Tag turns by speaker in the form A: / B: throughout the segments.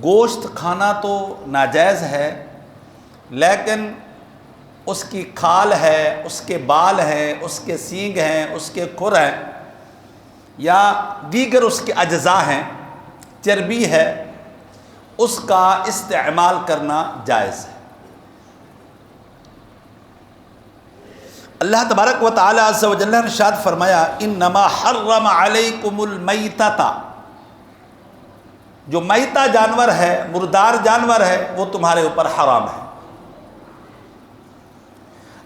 A: گوشت کھانا تو ناجائز ہے، لیکن اس کی کھال ہے، اس کے بال ہیں، اس کے سینگ ہیں، اس کے کھر ہیں، یا دیگر اس کے اجزاء ہیں، چربی ہے، اس کا استعمال کرنا جائز ہے۔ اللہ تبارک و تعالی عز و جل نے ارشاد فرمایا انما حرم علیکم المیتۃ، جو میتہ جانور ہے، مردار جانور ہے، وہ تمہارے اوپر حرام ہے۔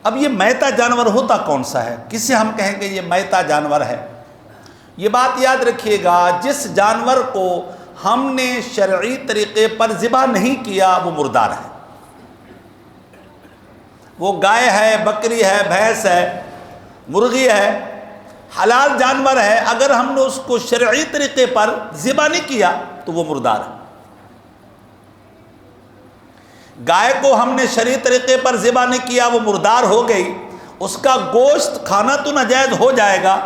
A: اب یہ میتہ جانور ہوتا کون سا ہے؟ کسے ہم کہیں گے یہ میتہ جانور ہے؟ یہ بات یاد رکھیے گا، جس جانور کو ہم نے شرعی طریقے پر ذبح نہیں کیا وہ مردار ہے۔ وہ گائے ہے، بکری ہے، بھینس ہے، مرغی ہے، حلال جانور ہے، اگر ہم نے اس کو شرعی طریقے پر ذبح نہیں کیا تو وہ مردار ہے۔ گائے کو ہم نے شرعی طریقے پر ذبح نہیں کیا، وہ مردار ہو گئی، اس کا گوشت کھانا تو ناجائز ہو جائے گا،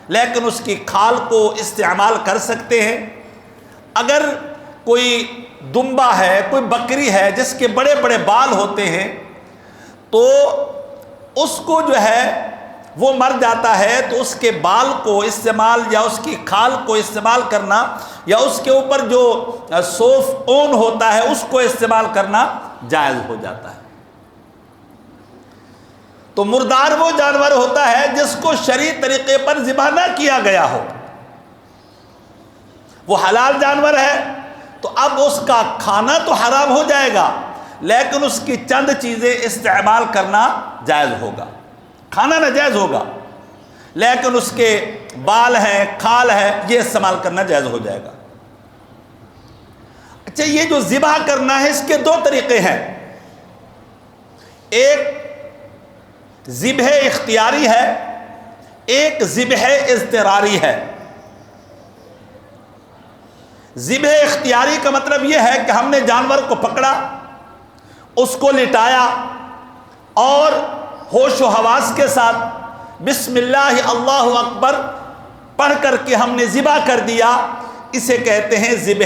A: لیکن اس کی کھال کو استعمال کر سکتے ہیں۔ اگر کوئی دمبا ہے، کوئی بکری ہے جس کے بڑے بڑے بال ہوتے ہیں، تو اس کو جو ہے وہ مر جاتا ہے تو اس کے بال کو استعمال یا اس کی کھال کو استعمال کرنا یا اس کے اوپر جو صوف اون ہوتا ہے اس کو استعمال کرنا جائز ہو جاتا ہے۔ تو مردار وہ جانور ہوتا ہے جس کو شرعی طریقے پر ذبح نہ کیا گیا ہو، وہ حلال جانور ہے، تو اب اس کا کھانا تو حرام ہو جائے گا، لیکن اس کی چند چیزیں استعمال کرنا جائز ہوگا۔ کھانا ناجائز ہوگا، لیکن اس کے بال ہیں، کھال ہے، یہ استعمال کرنا جائز ہو جائے گا۔ اچھا، یہ جو ذبح کرنا ہے اس کے دو طریقے ہیں، ایک ذبح اختیاری ہے، ایک ذبح اضطراری ہے۔ ذبح اختیاری کا مطلب یہ ہے کہ ہم نے جانور کو پکڑا، اس کو لٹایا اور ہوش و حواس کے ساتھ بسم اللہ اللہ اکبر پڑھ کر کے ہم نے ذبح کر دیا، اسے کہتے ہیں ذبح